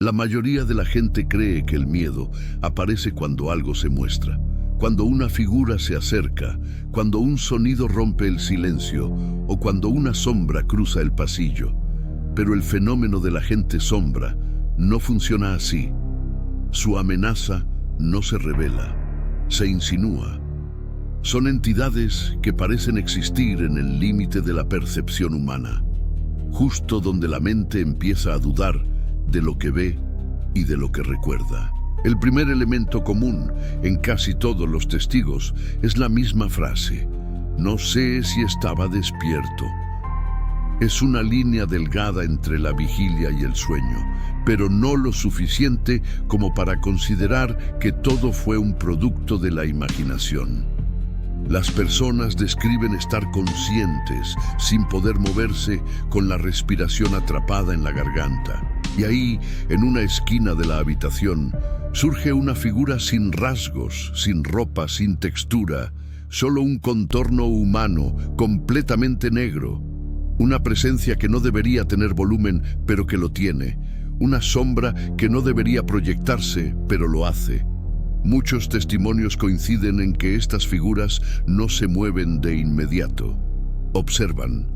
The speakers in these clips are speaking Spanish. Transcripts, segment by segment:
La mayoría de la gente cree que el miedo aparece cuando algo se muestra, cuando una figura se acerca, cuando un sonido rompe el silencio o cuando una sombra cruza el pasillo. Pero el fenómeno de la gente sombra no funciona así. Su amenaza no se revela, se insinúa. Son entidades que parecen existir en el límite de la percepción humana, justo donde la mente empieza a dudar de lo que ve y de lo que recuerda. El primer elemento común en casi todos los testigos es la misma frase: no sé si estaba despierto. Es una línea delgada entre la vigilia y el sueño, pero no lo suficiente como para considerar que todo fue un producto de la imaginación. Las personas describen estar conscientes, sin poder moverse, con la respiración atrapada en la garganta. Y ahí, en una esquina de la habitación, surge una figura sin rasgos, sin ropa, sin textura, solo un contorno humano, completamente negro. Una presencia que no debería tener volumen, pero que lo tiene. Una sombra que no debería proyectarse, pero lo hace. Muchos testimonios coinciden en que estas figuras no se mueven de inmediato. Observan.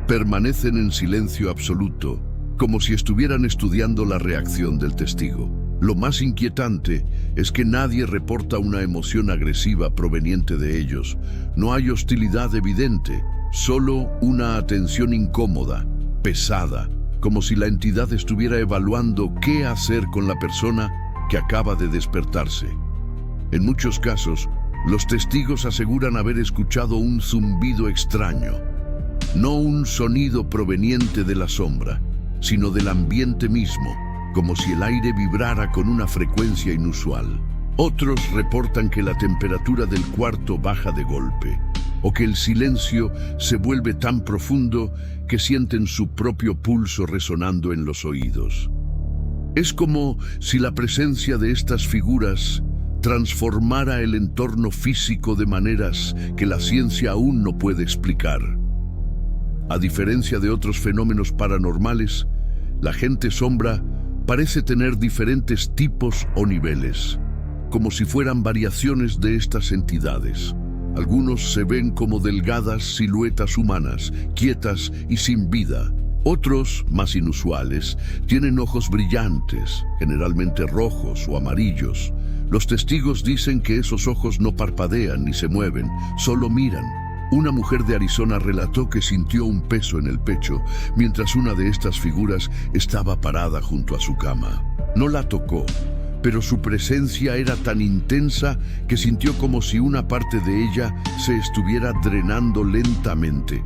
Permanecen en silencio absoluto, como si estuvieran estudiando la reacción del testigo. Lo más inquietante es que nadie reporta una emoción agresiva proveniente de ellos. No hay hostilidad evidente, solo una atención incómoda, pesada, como si la entidad estuviera evaluando qué hacer con la persona que acaba de despertarse. En muchos casos, los testigos aseguran haber escuchado un zumbido extraño, no un sonido proveniente de la sombra, sino del ambiente mismo, como si el aire vibrara con una frecuencia inusual. Otros reportan que la temperatura del cuarto baja de golpe, o que el silencio se vuelve tan profundo que sienten su propio pulso resonando en los oídos. Es como si la presencia de estas figuras transformara el entorno físico de maneras que la ciencia aún no puede explicar. A diferencia de otros fenómenos paranormales, la gente sombra parece tener diferentes tipos o niveles, como si fueran variaciones de estas entidades. Algunos se ven como delgadas siluetas humanas, quietas y sin vida. Otros, más inusuales, tienen ojos brillantes, generalmente rojos o amarillos. Los testigos dicen que esos ojos no parpadean ni se mueven, solo miran. Una mujer de Arizona relató que sintió un peso en el pecho mientras una de estas figuras estaba parada junto a su cama. No la tocó, pero su presencia era tan intensa que sintió como si una parte de ella se estuviera drenando lentamente,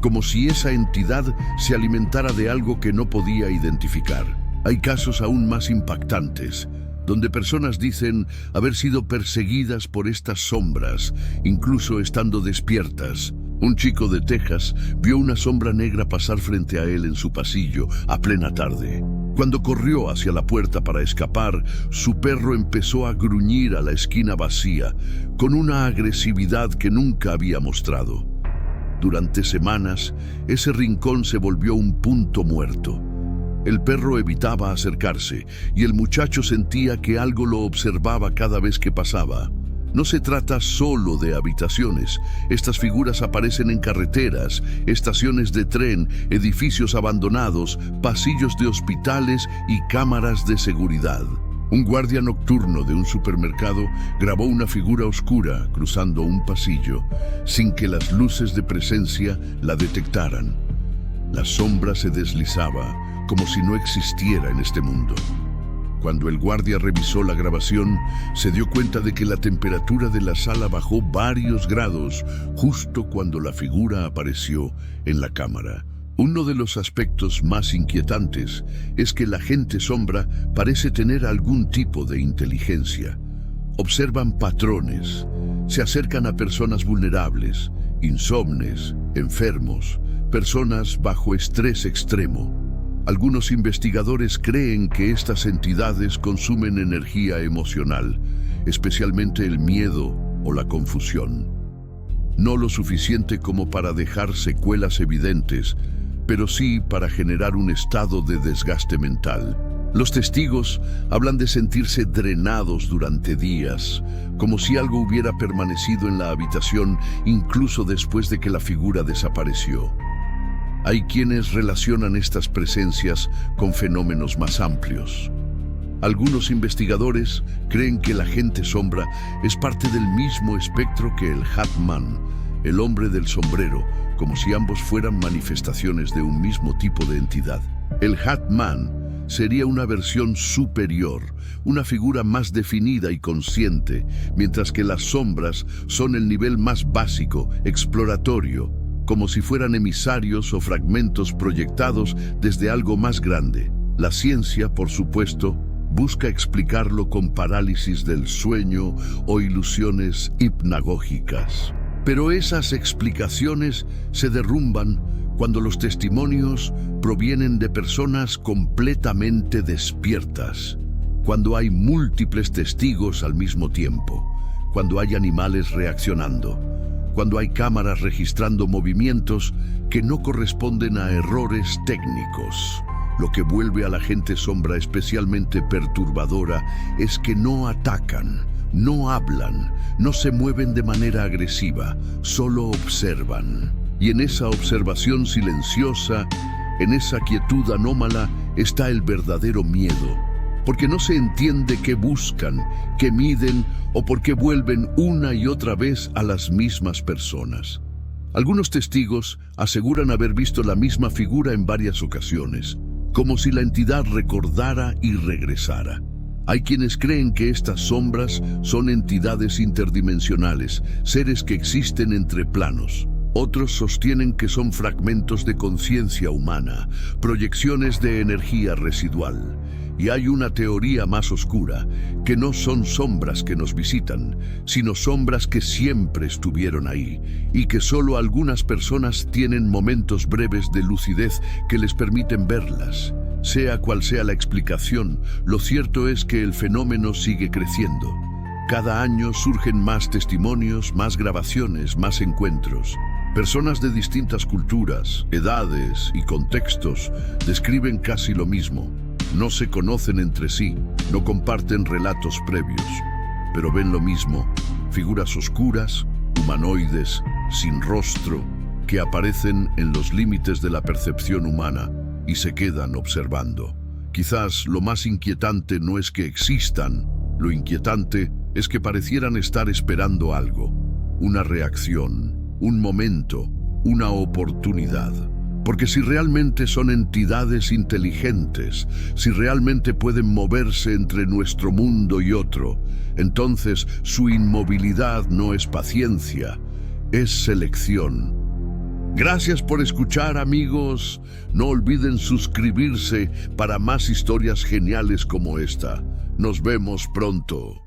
como si esa entidad se alimentara de algo que no podía identificar. Hay casos aún más impactantes, donde personas dicen haber sido perseguidas por estas sombras, incluso estando despiertas. Un chico de Texas vio una sombra negra pasar frente a él en su pasillo a plena tarde. Cuando corrió hacia la puerta para escapar, su perro empezó a gruñir a la esquina vacía, con una agresividad que nunca había mostrado. Durante semanas, ese rincón se volvió un punto muerto. El perro evitaba acercarse y el muchacho sentía que algo lo observaba cada vez que pasaba. No se trata solo de habitaciones. Estas figuras aparecen en carreteras, estaciones de tren, edificios abandonados, pasillos de hospitales y cámaras de seguridad. Un guardia nocturno de un supermercado grabó una figura oscura cruzando un pasillo, sin que las luces de presencia la detectaran. La sombra se deslizaba, como si no existiera en este mundo. Cuando el guardia revisó la grabación, se dio cuenta de que la temperatura de la sala bajó varios grados justo cuando la figura apareció en la cámara. Uno de los aspectos más inquietantes es que la gente sombra parece tener algún tipo de inteligencia. Observan patrones, se acercan a personas vulnerables, insomnes, enfermos, personas bajo estrés extremo. Algunos investigadores creen que estas entidades consumen energía emocional, especialmente el miedo o la confusión. No lo suficiente como para dejar secuelas evidentes, pero sí para generar un estado de desgaste mental. Los testigos hablan de sentirse drenados durante días, como si algo hubiera permanecido en la habitación incluso después de que la figura desapareció. Hay quienes relacionan estas presencias con fenómenos más amplios. Algunos investigadores creen que el agente sombra es parte del mismo espectro que el Hat Man, el hombre del sombrero, como si ambos fueran manifestaciones de un mismo tipo de entidad. El Hat Man sería una versión superior, una figura más definida y consciente, mientras que las sombras son el nivel más básico, exploratorio, como si fueran emisarios o fragmentos proyectados desde algo más grande. La ciencia, por supuesto, busca explicarlo con parálisis del sueño o ilusiones hipnagógicas. Pero esas explicaciones se derrumban cuando los testimonios provienen de personas completamente despiertas, cuando hay múltiples testigos al mismo tiempo, cuando hay animales reaccionando, cuando hay cámaras registrando movimientos que no corresponden a errores técnicos. Lo que vuelve a la gente sombra especialmente perturbadora es que no atacan, no hablan, no se mueven de manera agresiva, solo observan. Y en esa observación silenciosa, en esa quietud anómala, está el verdadero miedo, porque no se entiende qué buscan, qué miden o por qué vuelven una y otra vez a las mismas personas. Algunos testigos aseguran haber visto la misma figura en varias ocasiones, como si la entidad recordara y regresara. Hay quienes creen que estas sombras son entidades interdimensionales, seres que existen entre planos. Otros sostienen que son fragmentos de conciencia humana, proyecciones de energía residual. Y hay una teoría más oscura, que no son sombras que nos visitan, sino sombras que siempre estuvieron ahí, y que solo algunas personas tienen momentos breves de lucidez que les permiten verlas. Sea cual sea la explicación, lo cierto es que el fenómeno sigue creciendo. Cada año surgen más testimonios, más grabaciones, más encuentros. Personas de distintas culturas, edades y contextos describen casi lo mismo. No se conocen entre sí, no comparten relatos previos, pero ven lo mismo: figuras oscuras, humanoides, sin rostro, que aparecen en los límites de la percepción humana y se quedan observando. Quizás lo más inquietante no es que existan, lo inquietante es que parecieran estar esperando algo, una reacción, un momento, una oportunidad. Porque si realmente son entidades inteligentes, si realmente pueden moverse entre nuestro mundo y otro, entonces su inmovilidad no es paciencia, es selección. Gracias por escuchar, amigos. No olviden suscribirse para más historias geniales como esta. Nos vemos pronto.